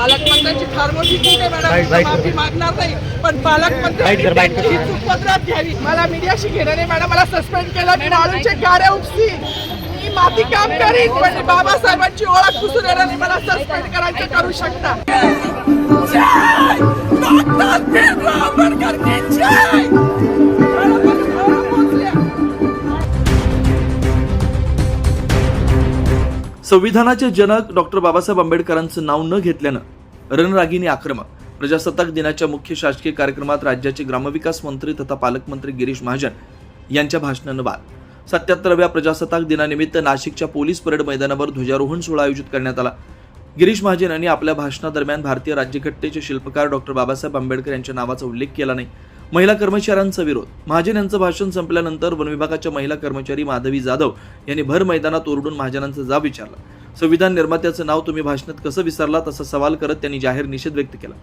पालकमंत्र्यांची फार मोठी चूक आहे मॅडम, माफी मागणार नाही, पण पालकमंत्र्यांची चूक पदरात घ्यावी. मला मीडियाशी घेणं नाही मॅडम, मला सस्पेंड केलं, मी वाळूचे गाड्या उपसी, मी माती काम करीन, पण बाबासाहेबांची ओळख पुसून येणार नाही. मला सस्पेंड करायचं करू शकता. संविधानाचे जनक डॉक्टर बाबासाहेब आंबेडकरांचं नाव न घेतल्यानं रणरागिणी आक्रमक. प्रजासत्ताक दिनाच्या मुख्य शासकीय कार्यक्रमात राज्याचे ग्रामविकास मंत्री तथा पालकमंत्री गिरीश महाजन यांच्या भाषणानं वाद. 77व्या प्रजासत्ताक दिनानिमित्त नाशिकच्या पोलीस परेड मैदानावर ध्वजारोहण सोहळा आयोजित करण्यात आला. गिरीश महाजन यांनी आपल्या भाषणादरम्यान भारतीय राज्यघटनेचे शिल्पकार डॉक्टर बाबासाहेब आंबेडकर यांच्या नावाचा उल्लेख केला नाही. महिला कर्मचाऱ्यांचा विरोध. महाजन यांचं भाषण संपल्यानंतर वन विभागाच्या महिला कर्मचारी माधवी जाधव यांनी भर मैदानात ओरडून महाजनांचा जाब विचारला. संविधान निर्मात्याचं नाव तुम्ही भाषणात कसं विसरला असा सवाल करत त्यांनी जाहीर निषेध व्यक्त केला.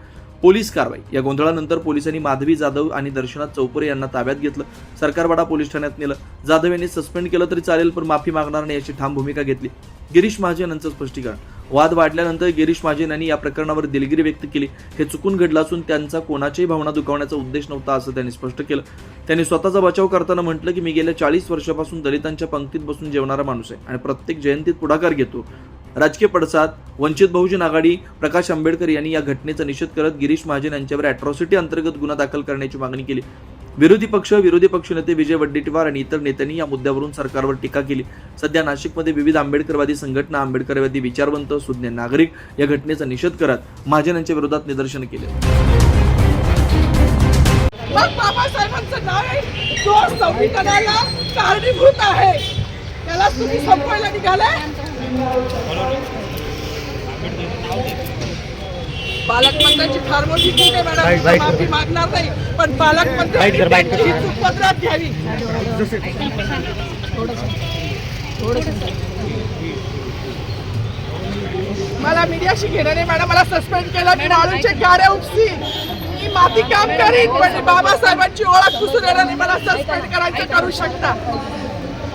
पोलीस कारवाई. या गोंधळानंतर पोलिसांनी माधवी जाधव आणि दर्शनाथ चौपुरे यांना ताब्यात घेतलं. सरकारवाडा पोलीस ठाण्यात नेलं. जाधव यांनी सस्पेंड केलं तरी चालेल, पण माफी मागणार नाही अशी ठाम भूमिका घेतली. गिरीश महाजन यांचं स्पष्टीकरण. वाद वाढल्यानंतर गिरीश महाजन यांनी या प्रकरणावर दिलगिरी व्यक्त केली. हे चुकून घडलं असून त्यांचा कोणाच्याही भावना दुखावण्याचा उद्देश नव्हता असं त्यांनी स्पष्ट केलं. त्यांनी स्वतःचा बचाव करताना म्हटलं की मी गेल्या 40 वर्षापासून दलितांच्या पंक्तीत बसून जेवणारा माणूस आहे आणि प्रत्येक जयंतीत पुढाकार घेतो. राजकीय पडसाद. वंचित बहुजन आघाडी प्रकाश आंबेडकर यांनी या घटनेचा निषेध करत गिरीश महाजन यांच्यावर अॅट्रॉसिटी अंतर्गत गुन्हा दाखल करण्याची मागणी केली. विरोधी पक्षनेते विजय वडेट्टीवार आणि इतर नेत्यांनी या मुद्द्यावरून सरकारवर टीका केली. सध्या नाशिकमध्ये विविध आंबेडकरवादी संघटना, आंबेडकरवादी विचारवंत, सुज्ञ नागरिक या घटनेचा निषेध करत महाजन यांच्या विरोधात निदर्शन केले. बाबासाहेबांचं नाव आहे, तो संविधानाला कारणीभूत आहे, त्याला तुम्ही संपवायला निघाले. पालकमंत्र्यांची फार मोठी चूक आहे मॅडम, माफी मागणार नाही, पण पालकमंत्र्यांची चूक पदरात घ्यावी. मला मीडियाशी घेणं नाही मॅडम, मला सस्पेंड केलं, मी वाळूचे गाड्या उपसी, मी माती काम करीन, पण बाबासाहेबांची ओळख पुसून येणार नाही. मला सस्पेंड करायचं करू शकता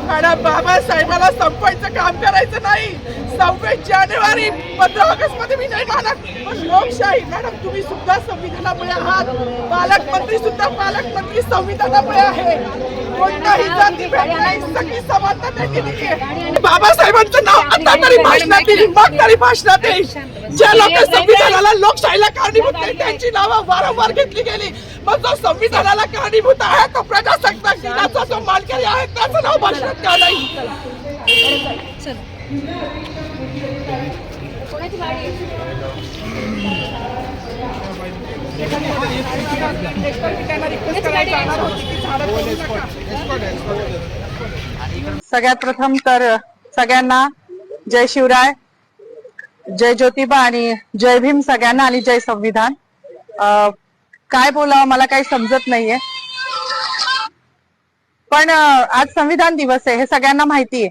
मॅडम. बाबासाहेबाला संपवायचं काम करायचं नाही. 26 जानेवारी 15 ऑगस्ट मध्ये मी नाही मानत, पण लोकशाही मॅडम, तुम्ही सुद्धा संविधानामुळे आहात. पालकमंत्री सुद्धा पालकमंत्री संविधानामुळे आहे. कोणताही जातीभेद नाही, सगळी समानता त्यांनी दिली आहे. बाबासाहेबांचं नाव आता तरी भाषणात येईल, मग तरी भाषणात येईल. ज्या लोक संविधानाला, लोकशाहीला कारणीभूत नाही त्यांची नावं वारंवार घेतली गेली. मग जो संविधानाला कारणीभूत आहे, तो प्रजासत्ताक दिनाचा जो मानकरी आहे, त्याचं नाव भाषणात का नाही? सगळ्यात प्रथम तर सगळ्यांना जय शिवराय, जय ज्योतिबा आणि जय भीम सगळ्यांना, आणि जय संविधान. काय बोलावं मला काही समजत नाहीये, पण आज संविधान दिवस आहे हे सगळ्यांना माहिती आहे.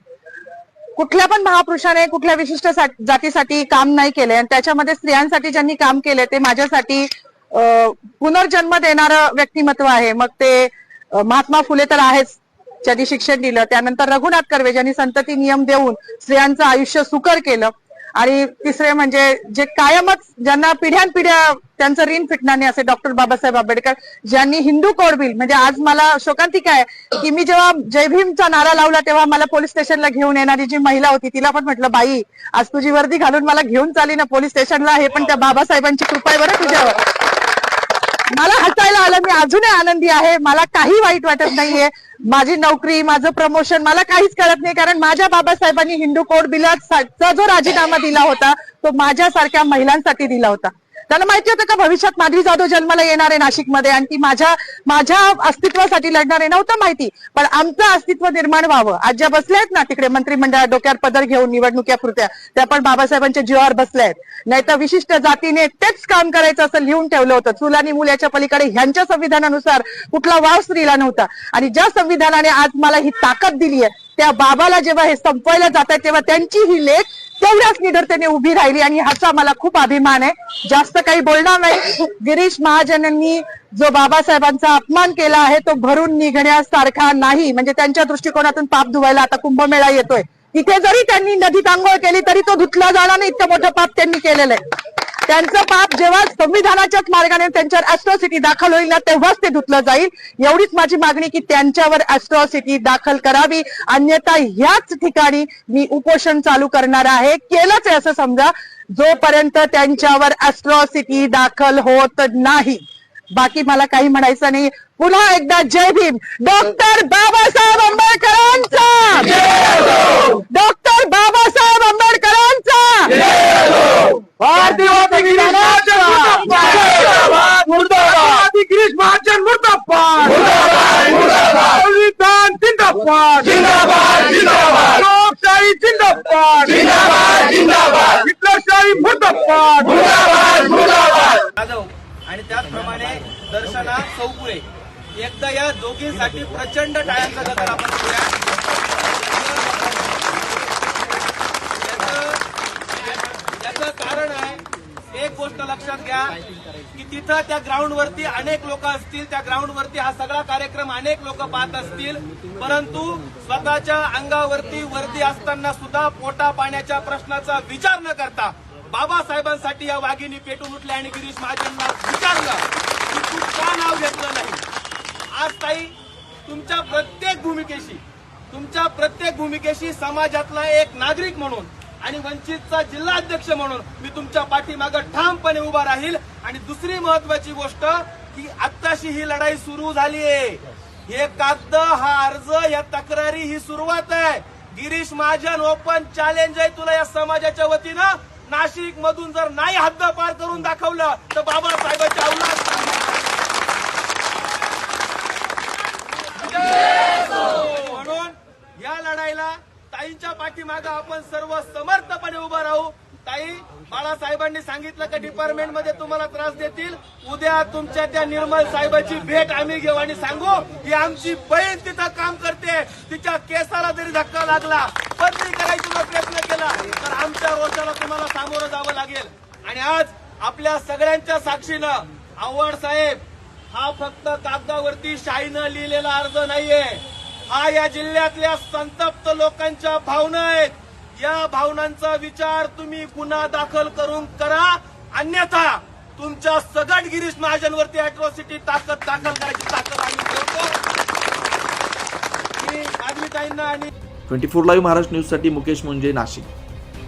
कुठल्या पण महापुरुषाने कुठल्या विशिष्ट जातीसाठी काम नाही केले, आणि त्याच्यामध्ये स्त्रियांसाठी ज्यांनी काम केले ते माझ्यासाठी पुनर्जन्म देणारं व्यक्तिमत्व आहे. मग ते महात्मा फुले तर आहेच, ज्यांनी शिक्षण दिलं. त्यानंतर रघुनाथ कर्वे ज्यांनी संतती नियम देऊन स्त्रियांचं आयुष्य सुकर केलं. आणि तिसरे म्हणजे जे कायमच ज्यांना पिढ्यानपिढ्या त्यांचं ऋण फिटणार नाही असे डॉक्टर बाबासाहेब आंबेडकर, ज्यांनी हिंदू कोड बिल, म्हणजे आज मला शोकांतिका आहे की मी जेव्हा जय भीमचा नारा लावला तेव्हा मला पोलीस स्टेशनला घेऊन येणारी जी महिला होती तिला पण म्हटलं, बाई आज तुझी वर्दी घालून मला घेऊन चालली ना पोलीस स्टेशनला, हे पण त्या बाबासाहेबांची कृपा आहे बरं तुझ्यावर. मला हसायला आलं, मी अजूनही आनंदी आहे, मला काही वाईट वाटत नाहीये. माझी नोकरी, माझं प्रमोशन मला काहीच कळत नाही, कारण माझ्या बाबासाहेबांनी हिंदू कोड बिलाचा जो राजीनामा दिला होता तो माझ्यासारख्या महिलांसाठी दिला होता. त्यांना माहिती होतं का भविष्यात माधवी जाधव जन्माला येणार आहे नाशिकमध्ये आणि ती माझ्या अस्तित्वासाठी लढणार आहे? नव्हतं माहिती, पण आमचं अस्तित्व निर्माण व्हावं. आज ज्या बसल्या आहेत ना तिकडे मंत्रिमंडळात डोक्यावर पदर घेऊन निवडणुकीपुरत्या, त्या पण बाबासाहेबांच्या जीवावर बसल्या आहेत. नाही तर विशिष्ट जातीने तेच काम करायचं असं लिहून ठेवलं होतं. चूल आणि मूल याच्या पलीकडे ह्यांच्या संविधानानुसार कुठला वाव स्त्रीला नव्हता. आणि ज्या संविधानाने आज मला ही ताकद दिली आहे त्या बाबाला जेव्हा हे संपवायला जात आहे तेव्हा त्यांची ही लेख तेवढ्याच निडरतेने उभी राहिली, आणि ह्याचा मला खूप अभिमान आहे. जास्त काही बोलणार नाही. गिरीश महाजनांनी जो बाबासाहेबांचा अपमान केला आहे तो भरून निघण्यासारखा नाही. म्हणजे त्यांच्या दृष्टिकोनातून पाप धुवायला आता कुंभमेळा येतोय, तिथे जरी त्यांनी नदीत आंघोळ केली तरी तो धुतला जाणार नाही, इतकं मोठं पाप त्यांनी केलेलं आहे. त्यांचं पाप जेव्हा संविधानाच्याच मार्गाने त्यांच्यावर ऍट्रॉसिटी दाखल होईल ना तेव्हाच ते धुतलं जाईल। एवढीच माझी मागणी की त्यांच्यावर ऍट्रॉसिटी दाखल करावी, अन्यथा ह्याच ठिकाणी मी उपोषण चालू करणार आहे। केलंच आहे असं समजा जोपर्यंत त्यांच्यावर ऍट्रॉसिटी दाखल होत नाही। बाकी मला काही म्हणायचं नाही। पुन्हा एकदा जय भीम। डॉक्टर बाबासाहेब आंबेडकरांचा, डॉक्टर बाबासाहेब आंबेडकरांचा, भारतीय गिरीश महाजन मुर्दाबाद, संविधान जिंदाबाद, लोकशाही जिंदाबाद, हिटलरशाही मुर्दाबाद। जाधव आणि त्याचप्रमाणे दर्शना चौगुले एकदा या दोघींसाठी प्रचंड टाळ्यांचा गजर आपण करूया। याचं कारण आहे, एक गोष्ट लक्षात घ्या की तिथं त्या ग्राउंडवरती अनेक लोक असतील, त्या ग्राउंडवरती हा सगळा कार्यक्रम अनेक लोक पाहत असतील, परंतु स्वतःच्या अंगावरती वर्दी असताना सुद्धा पोटा पाण्याच्या प्रश्नाचा विचार न करता बाबासाहेबांसाठी या वाघिणी पेटून उठल्या आणि गिरीश महाजनला विचारलं की तू का नाव घेतलं नाही। आज ताई तुमच्या प्रत्येक भूमिकेशी समाजातला एक नागरिक म्हणून आणि वंचितचा जिल्हाध्यक्ष म्हणून मी तुमच्या पाठीमागे ठामपणे उभा राहील। आणि दुसरी महत्वाची गोष्ट की आत्ताशी ही लढाई सुरू झाली आहे, हे कागद, हा अर्ज, या तक्रारी ही सुरुवात आहे। गिरीश महाजन ओपन चॅलेंज आहे तुला या समाजाच्या वतीनं। नाशिक मधून जर नाही हद्द पार करून दाखवलं तर बाबासाहेबांच्या अवलाद म्हणून या लढाईला ताईंच्या पाठीमागे आपण सर्व समर्थपणे उभं राहू। ताई, बाळासाहेबांनी सांगितलं की डिपार्टमेंट मध्ये तुम्हाला त्रास देतील, उद्या तुमच्या त्या निर्मल साहेबांची भेट आम्ही घेऊ आणि सांगू की आमची बहीण तिथं काम करते, तिच्या केसाला जरी धक्का लागला, बदली करायचा प्रयत्न केला तर आमच्या रोषाला तुम्हाला सामोरं जावं लागेल। आणि आज आपल्या सगळ्यांच्या साक्षीनं आव्हाड साहेब, हा फक्त कागदावरती शाईनं लिहिलेला अर्ज नाहीये, हा या जिल्ह्यातल्या संतप्त लोकांच्या भावना आहेत। या भावनांचा विचार तुम्ही गुन्हा दाखल करून करा, अन्यथा तुमच्या सगट गिरीश महाजनवरती अॅट्रॉसिटी दाखल करायची ताकद आम्ही ठेवतो। मी आदमी ताईंना आणि 24 लाईव्ह महाराष्ट्र न्यूज साठी मुकेश मुंजे, नाशिक।